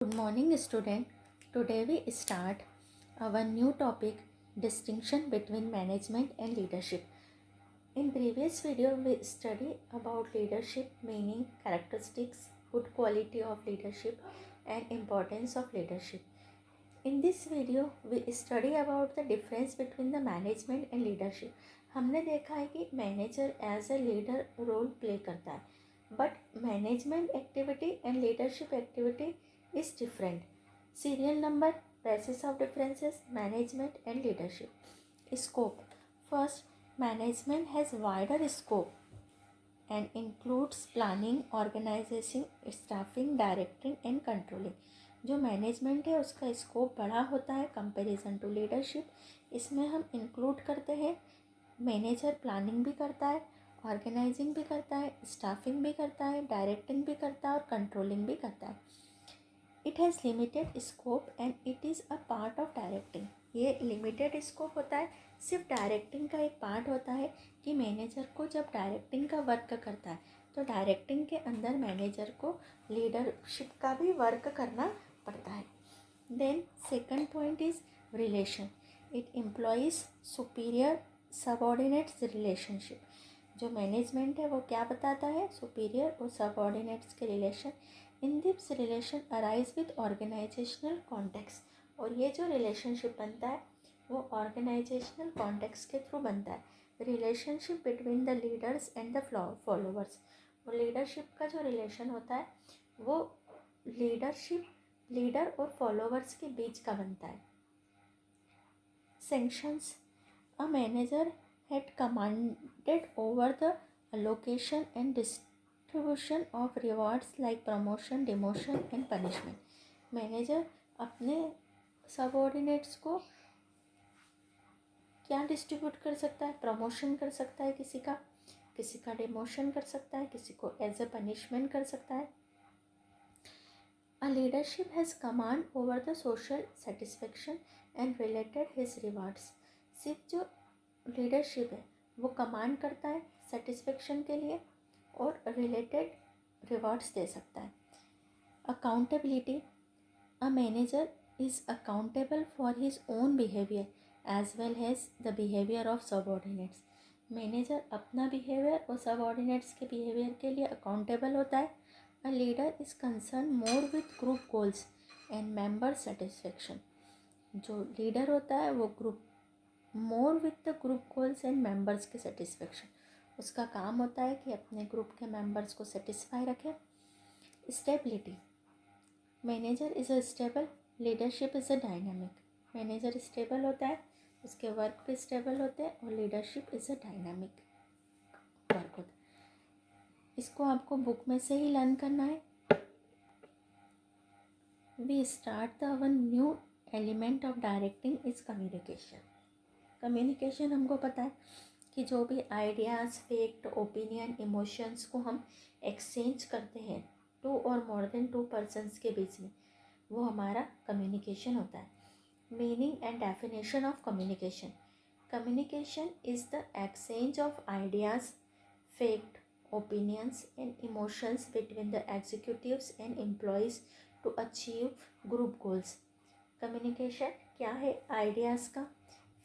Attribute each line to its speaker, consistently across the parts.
Speaker 1: Good morning, student. Today we start our new topic, distinction between management and leadership. In previous video we study about leadership, meaning, characteristics, good quality of leadership and importance of leadership. In this video we study about the difference between the management and leadership. हमने देखा है कि manager as a leader role play करता है, but management activity and leadership activity is different. Serial number, basis of differences, management and leadership. Scope. First, management has wider scope and includes planning, organizing, staffing, directing and controlling. जो management है उसका scope बड़ा होता है comparison to leadership. इसमें हम include करते हैं मैनेजर प्लानिंग भी करता है, ऑर्गेनाइजिंग भी करता है, स्टाफिंग भी करता है, डायरेक्टिंग भी करता है और कंट्रोलिंग भी करता है. It has limited scope and it is a part of directing. ये लिमिटेड स्कोप होता है, सिर्फ डायरेक्टिंग का एक पार्ट होता है कि मैनेजर को जब डायरेक्टिंग का वर्क करता है तो डायरेक्टिंग के अंदर मैनेजर को लीडरशिप का भी वर्क करना पड़ता है. Then second point is relation. It employees superior subordinates relationship. जो मैनेजमेंट है वो क्या बताता है, सुपीरियर और सबऑर्डिनेट्स के relation. In this relation arise with organizational context. और ये जो रिलेशनशिप बनता है वो ऑर्गेनाइजेशनल कॉन्टेक्स्ट के थ्रू बनता है. Relationship between the leaders and the followers. और लीडरशिप का जो रिलेशन होता है वो लीडर और फॉलोअर्स के बीच का बनता है. Sanctions. A manager had commanded over the allocation and distribution of rewards like promotion, demotion and punishment. Manager अपने सबऑर्डिनेट्स को क्या डिस्ट्रीब्यूट कर सकता है, प्रमोशन कर सकता है किसी का डिमोशन कर सकता है, किसी को एज ए पनिशमेंट कर सकता है. A leadership has command over the social satisfaction and related his rewards. सिर्फ जो लीडरशिप है वो कमांड करता है सेटिस्फेक्शन के लिए और रिलेटेड रिवॉर्ड्स दे सकता है. Accountability. A manager is accountable for his own behaviour as well as the behaviour of subordinates. Manager अपना बिहेवियर और सबऑर्डिनेट्स के बिहेवियर के लिए अकाउंटेबल होता है. A leader is concern more with group goals and member satisfaction. जो leader होता है वो more with the group goals and members के सेटिस्फेक्शन. उसका काम होता है कि अपने ग्रुप के मेंबर्स को सेटिस्फाई रखे. Stability. Manager is a stable, leadership is a dynamic. Manager stable होता है, उसके वर्क भी स्टेबल होते हैं और leadership is a dynamic work होता है. इसको आपको बुक में से ही लर्न करना है. We start the one new element of directing is communication. Communication हमको पता है कि जो भी आइडियाज़, फैक्ट, ओपिनियन, इमोशंस को हम एक्सचेंज करते हैं to or more than to persons के बीच में, वो हमारा कम्युनिकेशन होता है. Meaning and definition of communication. Communication is the exchange of ideas, fact, opinions and emotions between the executives and employees to achieve group goals. Communication क्या है, ideas का,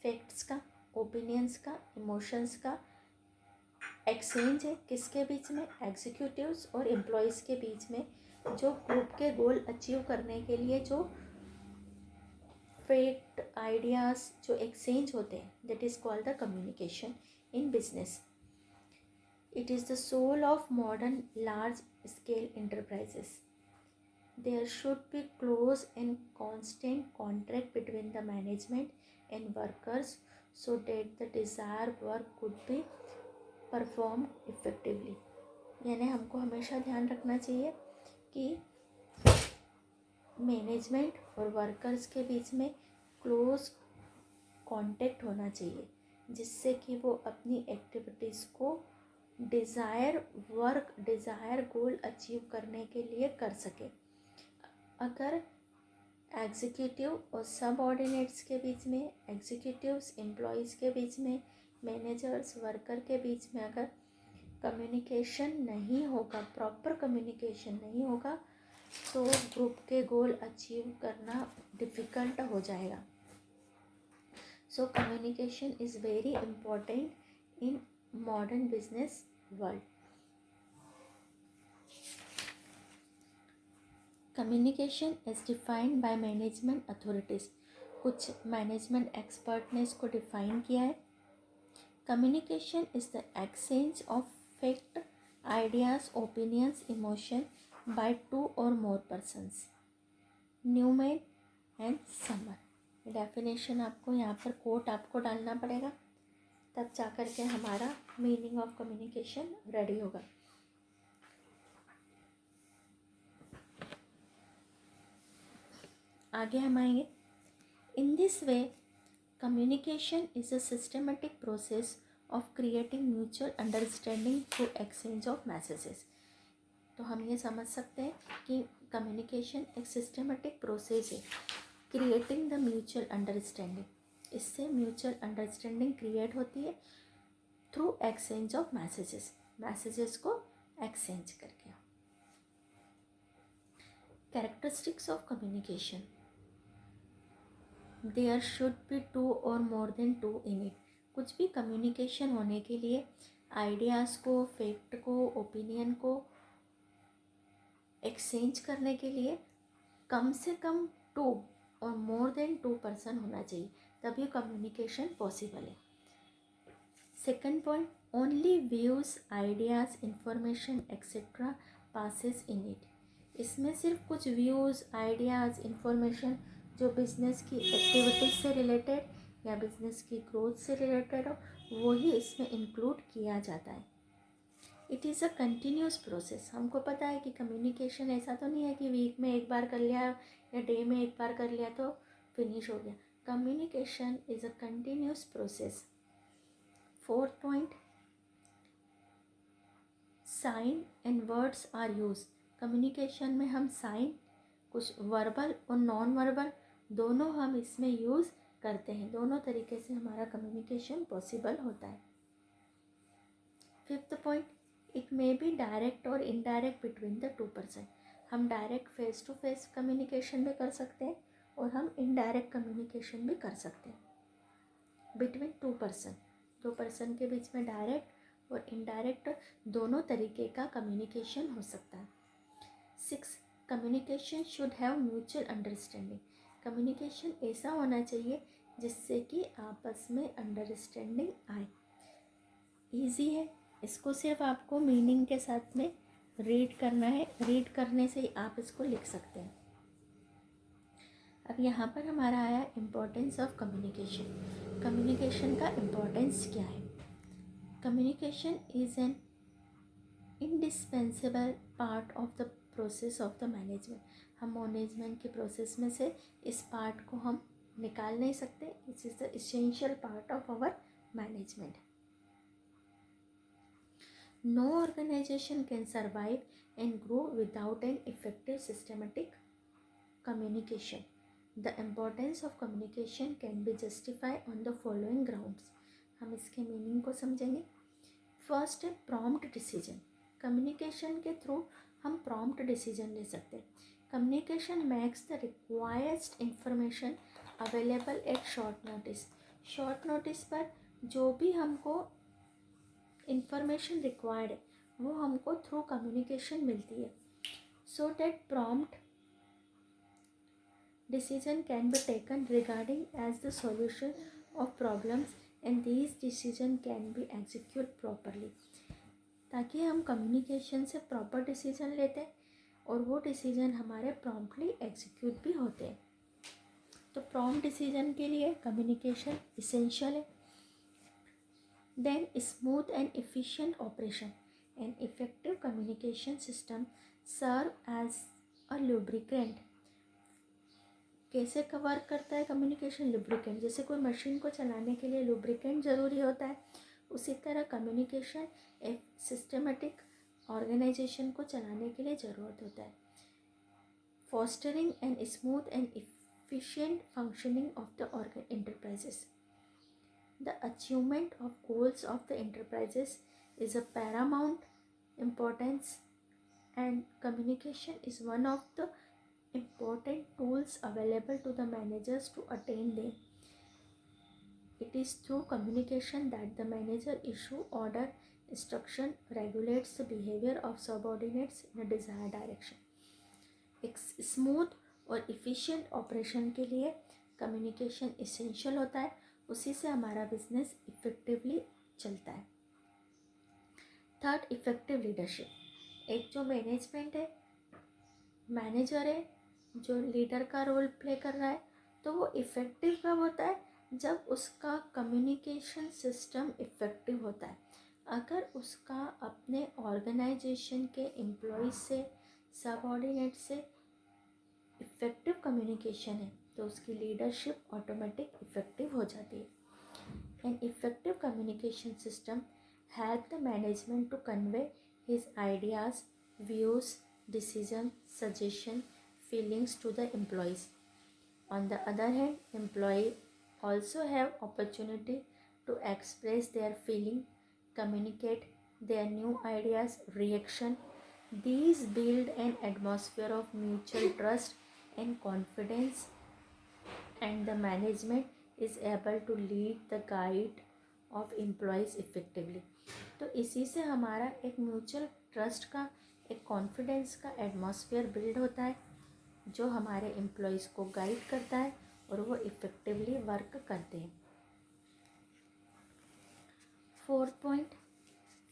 Speaker 1: facts का, ओपिनियंस का, इमोशंस का एक्सचेंज है. किसके बीच में, एग्जीक्यूटिव्स और एम्प्लॉयज़ के बीच में, जो ग्रुप के गोल अचीव करने के लिए जो फैक्ट, आइडियाज़ जो एक्सचेंज होते हैं, that is called the communication in business. It is the soul of modern large scale enterprises. There should be close and constant contact between the management and workers so that the desired work could be performed effectively. यानी हमको हमेशा ध्यान रखना चाहिए कि management और workers के बीच में क्लोज कांटेक्ट होना चाहिए, जिससे कि वो अपनी एक्टिविटीज़ को डिज़ायर गोल अचीव करने के लिए कर सके. अगर एग्जीक्यूटिव और सबऑर्डिनेट्स के बीच में, एग्जीक्यूटिव्स एम्प्लॉयज़ के बीच में, मैनेजर्स वर्कर के बीच में अगर कम्युनिकेशन नहीं होगा, प्रॉपर कम्युनिकेशन नहीं होगा, तो ग्रुप के गोल अचीव करना डिफ़िकल्ट हो जाएगा. So communication is very important in modern business world. Communication is defined by management authorities. कुछ मैनेजमेंट एक्सपर्ट ने इसको डिफाइन किया है. Communication is the exchange of fact, ideas, opinions, emotion by two or more persons. Newman and Summer. Definition आपको यहाँ पर coat आपको डालना पड़ेगा, तब जा कर के हमारा मीनिंग ऑफ कम्युनिकेशन रेडी होगा. आगे हम आएंगे. In this way communication is a systematic process of creating mutual understanding through exchange of messages. तो हम ये समझ सकते हैं कि कम्युनिकेशन एक सिस्टमेटिक प्रोसेस है क्रिएटिंग द म्यूचुअल अंडरस्टैंडिंग. इससे म्यूचुअल अंडरस्टैंडिंग क्रिएट होती है through exchange of messages. Messages को एक्सचेंज करके. Characteristics of communication. There should be two or more than two in it. कुछ भी कम्युनिकेशन होने के लिए आइडियाज़ को, फैक्ट को, ओपिनियन को एक्सचेंज करने के लिए कम से come to or more than to person होना चाहिए, तभी कम्युनिकेशन पॉसिबल है. Second point, only views, ideas, information etcetera passes in it. इसमें सिर्फ कुछ व्यूज़, आइडियाज़, इंफॉर्मेशन जो बिज़नेस की एक्टिविटीज़ से रिलेटेड या बिज़नेस की ग्रोथ से रिलेटेड हो, वो ही इसमें इंक्लूड किया जाता है. It is a continuous process. हमको पता है कि कम्युनिकेशन ऐसा तो नहीं है कि वीक में एक बार कर लिया या डे में एक बार कर लिया तो फिनिश हो गया. Communication is a continuous process. Fourth point, sign and words are use. Communication में हम साइन, कुछ वर्बल और नॉन वर्बल दोनों हम इसमें यूज़ करते हैं. दोनों तरीके से हमारा कम्युनिकेशन पॉसिबल होता है. Fifth point, it may be direct or indirect between the two person. हम direct face to face communication भी कर सकते हैं और हम इनडायरेक्ट कम्युनिकेशन भी कर सकते हैं बिटवीन टू पर्सन. दो पर्सन के बीच में डायरेक्ट और इनडायरेक्ट दोनों तरीके का कम्युनिकेशन हो सकता है. Six, communication should have mutual understanding. Communication ऐसा होना चाहिए जिससे कि आपस में अंडरस्टैंडिंग आए. ईजी है, इसको सिर्फ आपको मीनिंग के साथ में रीड करना है. रीड करने से ही आप इसको लिख सकते हैं. अब यहाँ पर हमारा आया इम्पोर्टेंस ऑफ कम्युनिकेशन. कम्युनिकेशन का इम्पोर्टेंस क्या है? Communication is an indispensable part of the process of the management. हम मैनेजमेंट के प्रोसेस में से इस पार्ट को हम निकाल नहीं सकते. It is the essential part of our management. No organization can survive and grow without an effective systematic communication. The importance of communication can be justified on the following grounds. हम इसके meaning को समझेंगे. First है prompt decision. Communication के through हम prompt decision ले सकते हैं. Communication makes the required information available at short notice. Short notice पर जो भी हमको इंफॉर्मेशन रिक्वायर्ड है वो हमको थ्रू कम्युनिकेशन मिलती है. So that prompt decision can be taken regarding as the solution of problems and these decision can be execute properly. ताकि हम कम्युनिकेशन से प्रॉपर डिसीजन लेते हैं और वो डिसीजन हमारे प्रॉम्प्टली एग्जीक्यूट भी होते हैं. तो प्रॉम्प्ट डिसीजन के लिए कम्युनिकेशन इसेंशियल है. Then smooth and efficient operation. An effective communication system serve as a lubricant. कैसे कवर करता है कम्युनिकेशन? लुब्रिकेंट. जैसे कोई मशीन को चलाने के लिए लुब्रिकेंट ज़रूरी होता है, उसी तरह कम्युनिकेशन एक सिस्टमेटिक ऑर्गेनाइजेशन को चलाने के लिए ज़रूरत होता है. Fostering and smooth and efficient functioning of the enterprises. The achievement of goals of the enterprises is a paramount importance and communication is one of the important tools available to the managers to attain them. It is through communication that the manager issue order, instruction, regulates the behavior of subordinates in a desired direction. एक smooth और efficient operation के लिए communication essential होता है, उसी से हमारा business effectively चलता है. Third, effective leadership. एक जो मैनेजमेंट है, मैनेजर है, जो लीडर का रोल प्ले कर रहा है, तो वो इफ़ेक्टिव कब होता है? जब उसका कम्युनिकेशन सिस्टम इफ़ेक्टिव होता है. अगर उसका अपने ऑर्गेनाइजेशन के एम्प्लॉयज़ से, सबऑर्डिनेट से इफ़ेक्टिव कम्युनिकेशन है, तो उसकी लीडरशिप ऑटोमेटिक इफ़ेक्टिव हो जाती है. An effective communication system help the management to convey his ideas, views, decision, suggestion, feelings to the employees. On the other hand, employees also have opportunity to express their feeling, communicate their new ideas, reaction. These build an atmosphere of mutual trust and confidence, and the management is able to lead the guide of employees effectively. तो इसी से हमारा एक mutual trust का, एक confidence का atmosphere build होता है, जो हमारे एम्प्लॉयज़ को गाइड करता है और वो इफ़ेक्टिवली वर्क करते हैं. Fourth point,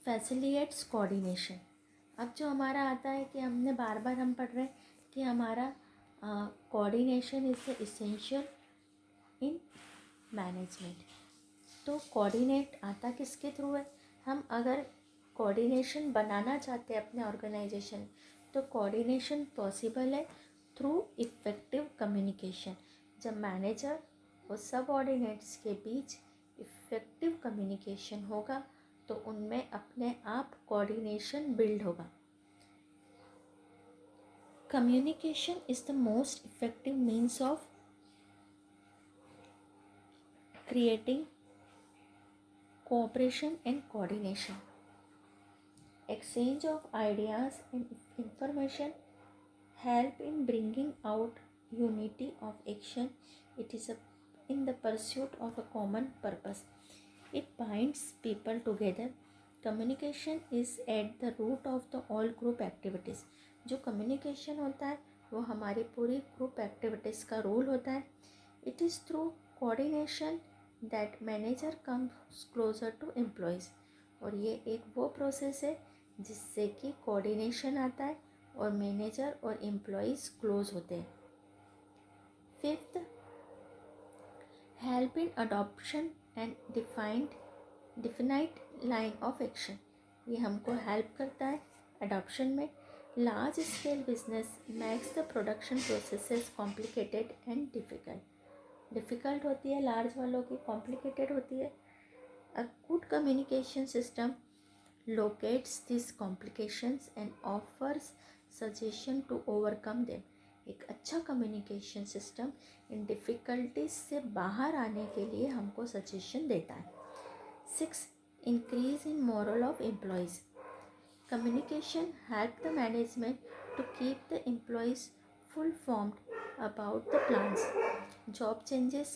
Speaker 1: facilitates coordination. अब जो हमारा आता है कि हमने बार बार हम पढ़ रहे हैं कि हमारा coordination is the essential in management. तो कोऑर्डिनेट आता किसके थ्रू है? हम अगर कोऑर्डिनेशन बनाना चाहते हैं अपने ऑर्गेनाइजेशन, तो कोऑर्डिनेशन पॉसिबल है थ्रू इफ़ेक्टिव कम्युनिकेशन. जब मैनेजर और सबऑर्डिनेट्स के बीच इफ़ेक्टिव कम्युनिकेशन होगा, तो उनमें अपने आप कोऑर्डिनेशन बिल्ड होगा. Communication is the most effective means of creating cooperation and coordination. Exchange of ideas and information help in bringing out unity of action. It is in the pursuit of a common purpose. It binds people together. Communication is at the root of the all group activities. जो communication होता है वो हमारी पूरी group activities का role होता है. It is through coordination that manager comes closer to employees. और ये एक वो प्रोसेस है जिससे कि कोऑर्डिनेशन आता है और मैनेजर और एम्प्लॉयज़ क्लोज होते हैं. Fifth, help in adoption and defined line of action. ये हमको हेल्प करता है अडॉप्शन में. Large scale business makes the production processes complicated and difficult होती है, लार्ज वालों की कॉम्प्लिकेटेड होती है. A good communication system locates this complications and offers suggestion to overcome them. एक अच्छा कम्युनिकेशन सिस्टम इन डिफ़िकल्टीज से बाहर आने के लिए हमको सजेशन देता है. 6, increase in morale of employees. Communication help the management to keep the employees full formed about the plans, job changes,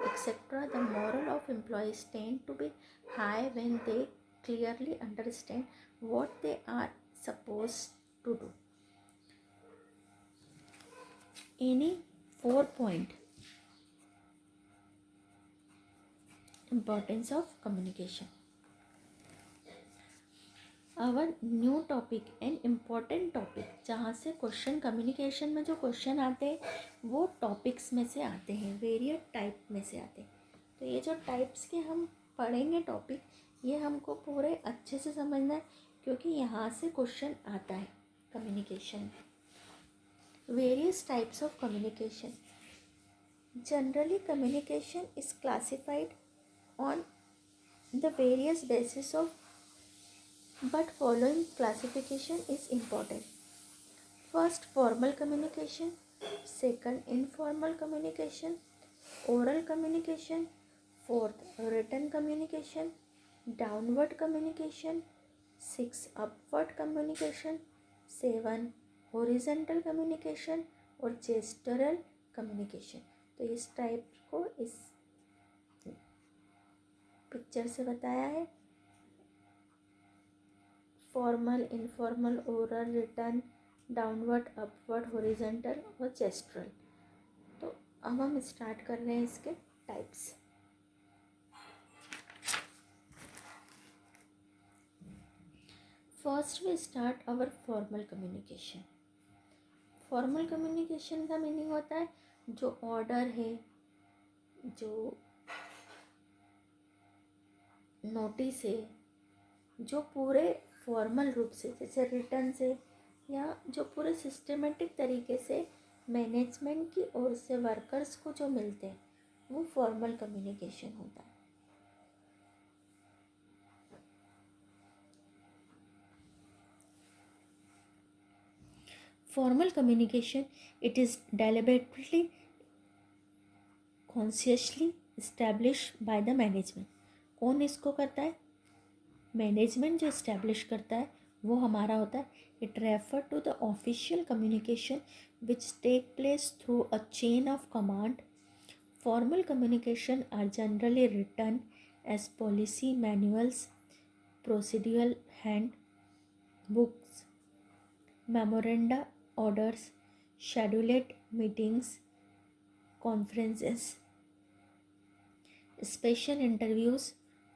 Speaker 1: etc. The moral of employees tend to be high when they clearly understand what they are supposed to do. Any 4 point importance of communication. Our new topic and important topic, जहाँ से question communication में जो question आते हैं वो topics में से आते हैं, वेरियस टाइप में से आते हैं. तो ये जो टाइप्स के हम पढ़ेंगे टॉपिक, ये हमको पूरे अच्छे से समझना है क्योंकि यहाँ से क्वेश्चन आता है communication. Various types of communication. Generally communication is classified on the various basis of, but following classification is important. First, formal communication. Second, informal communication. Oral communication. Fourth, written communication. Downward communication. 6, upward communication. 7 horizontal communication और जेस्चरल communication. तो इस type को इस picture से बताया है, formal, informal, oral, written, downward, upward, horizontal और gestural. तो अब हम स्टार्ट कर रहे हैं इसके types. First we start our formal communication. Formal communication का मीनिंग होता है जो ऑर्डर है, जो नोटिस है, जो पूरे फॉर्मल रूप से, जैसे रिटर्न से या जो पूरे सिस्टमेटिक तरीके से मैनेजमेंट की ओर से वर्कर्स को जो मिलते हैं, वो फॉर्मल कम्युनिकेशन होता है। Formal communication, it is deliberately, consciously established by the management. कौन इसको करता है? मैनेजमेंट जो इस्टेब्लिश करता है वो हमारा होता है। It refer to the official communication which take place through a chain of command. Formal communication are generally written as policy manuals, procedural handbooks, memoranda, orders, scheduled meetings, conferences, special interviews,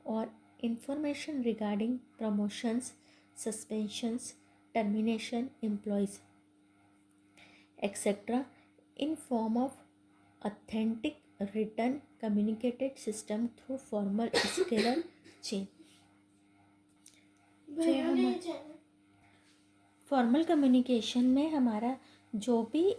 Speaker 1: or information regarding promotions, suspensions, termination, employees, etc. in form of authentic written communicated system through formal scalar chain. Formal communication में हमारा जो भी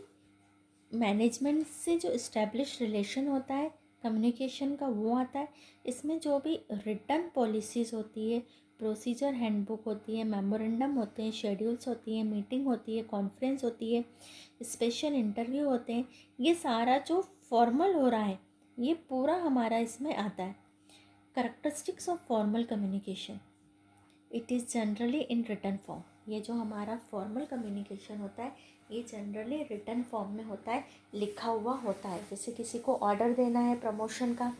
Speaker 1: management से जो establish relation होता है communication का, वो आता है। इसमें जो भी रिटन पॉलिसीज़ होती है, प्रोसीजर हैंडबुक होती है, मेमोरेंडम होते हैं, शेड्यूल्स होती हैं, मीटिंग होती है, कॉन्फ्रेंस होती है, स्पेशल इंटरव्यू होते हैं, ये सारा जो फॉर्मल हो रहा है ये पूरा हमारा इसमें आता है। Characteristics of formal communication, it is generally in written form. ये जो हमारा फॉर्मल कम्युनिकेशन होता है ये जनरली रिटन फॉर्म में होता है, लिखा हुआ होता है। जैसे किसी को ऑर्डर देना है प्रमोशन का,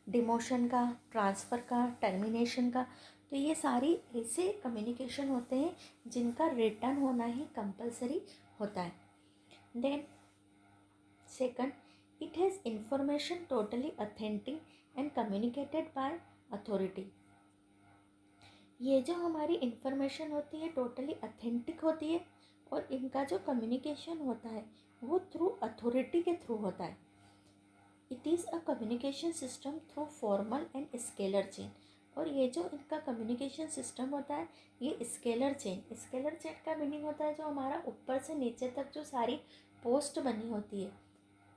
Speaker 1: डिमोशन का, ट्रांसफ़र का, टर्मिनेशन का, तो ये सारी ऐसे कम्युनिकेशन होते हैं जिनका रिटन होना ही कंपलसरी होता है। Then second, it has information totally authentic and communicated by authority. ये जो हमारी इन्फॉर्मेशन होती है टोटली ऑथेंटिक होती है और इनका जो कम्युनिकेशन होता है वो थ्रू अथॉरिटी के थ्रू होता है। It is a communication system through formal and scalar chain. और ये जो इनका कम्युनिकेशन सिस्टम होता है ये स्केलर चेन, स्केलर चेन का मीनिंग होता है जो हमारा ऊपर से नीचे तक जो सारी पोस्ट बनी होती है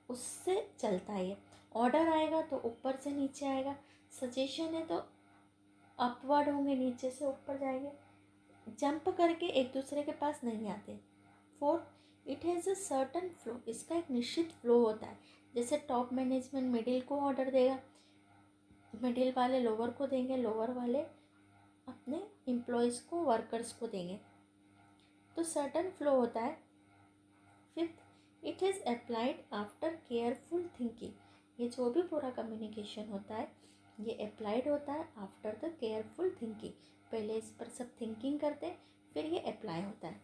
Speaker 1: उससे चलता है। ये ऑर्डर आएगा तो ऊपर से नीचे आएगा, सजेशन है तो अपवर्ड होंगे, नीचे से ऊपर जाएंगे, जंप करके एक दूसरे के पास नहीं आते। Fourth, it has a certain flow, इसका एक निश्चित फ्लो होता है। जैसे टॉप मैनेजमेंट मिडिल को ऑर्डर देगा, मिडिल वाले लोअर को देंगे, लोअर वाले अपने एम्प्लॉयज़ को, वर्कर्स को देंगे, तो सर्टन फ्लो होता है। Fifth, it has applied after careful thinking, ये जो भी पूरा कम्युनिकेशन होता है ये अप्लाइड होता है आफ्टर द केयरफुल थिंकिंग, पहले इस पर सब थिंकिंग करते हैं फिर ये अप्लाई होता है।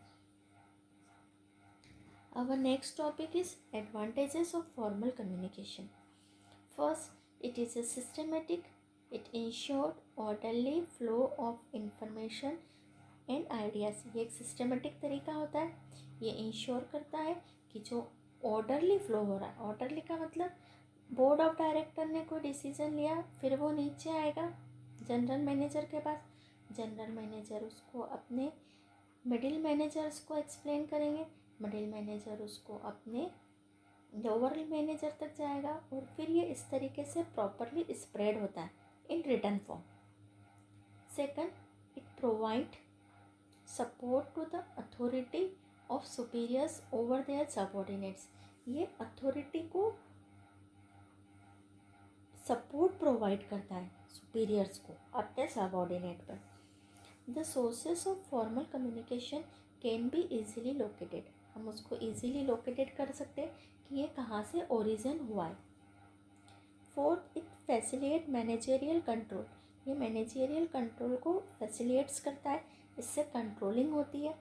Speaker 1: Our next topic is advantages of formal communication. First, it is a systematic. It ensures orderly flow of information and ideas. ये एक सिस्टमेटिक तरीका होता है, ये इंश्योर करता है कि जो ऑर्डरली फ्लो हो रहा है, ऑर्डरली का मतलब बोर्ड ऑफ डायरेक्टर ने कोई डिसीज़न लिया फिर वो नीचे आएगा जनरल मैनेजर के पास, जनरल मैनेजर उसको अपने मिडिल मैनेजर्स को एक्सप्लेन करेंगे, मिडिल मैनेजर उसको अपने लोअर मैनेजर तक जाएगा और फिर ये इस तरीके से प्रॉपरली स्प्रेड होता है in written form. Second, it provide support to the authority of superiors over their subordinates, ये अथॉरिटी को सपोर्ट प्रोवाइड करता है सुपीरियर्स को अपने सबऑर्डिनेट पर। The sources of formal communication can be easily located, हम उसको ईजिली लोकेटेड कर सकते हैं कि ये कहाँ से ओरिजिन हुआ है। Fourth, it facilitate managerial control, ये मैनेजेरियल कंट्रोल को फैसिलिटेट्स करता है, इससे कंट्रोलिंग होती है।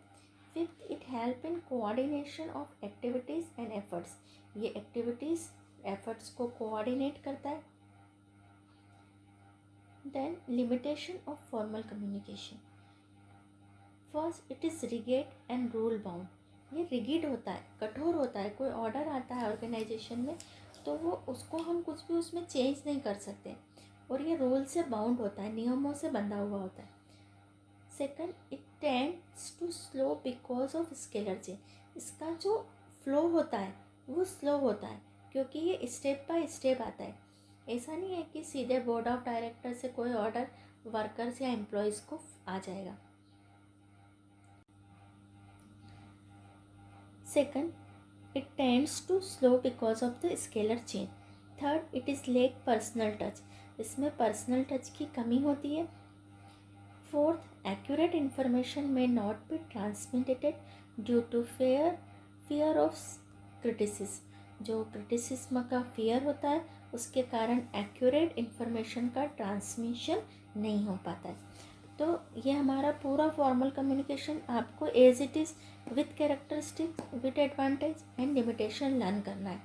Speaker 1: Fifth, it help in coordination of activities and efforts, ये एक्टिविटीज़ एफर्ट्स को कोऑर्डिनेट करता है। Then limitation of formal communication, first it is rigid and rule bound, ये रिगिड होता है, कठोर होता है। कोई ऑर्डर आता है ऑर्गेनाइजेशन में तो वो उसको हम कुछ भी उसमें चेंज नहीं कर सकते, और ये रूल से बाउंड होता है, नियमों से बंधा हुआ होता है। Second, it tends to slow because of scalar chain, इसका जो फ्लो होता है वो स्लो होता है क्योंकि ये स्टेप बाय स्टेप आता है। ऐसा नहीं है कि सीधे बोर्ड ऑफ डायरेक्टर से कोई ऑर्डर वर्कर्स या एम्प्लॉयज़ को आ जाएगा। Second, it tends to slow because of the scalar change. Third, it is lack personal touch, इसमें personal touch की कमी होती है। Fourth, accurate information may not be transmitted due to fear of criticism, जो criticism का fear होता है उसके कारण accurate information का transmission नहीं हो पाता है। तो ये हमारा पूरा फॉर्मल कम्युनिकेशन आपको as it is with characteristics with advantage and limitation learn करना है।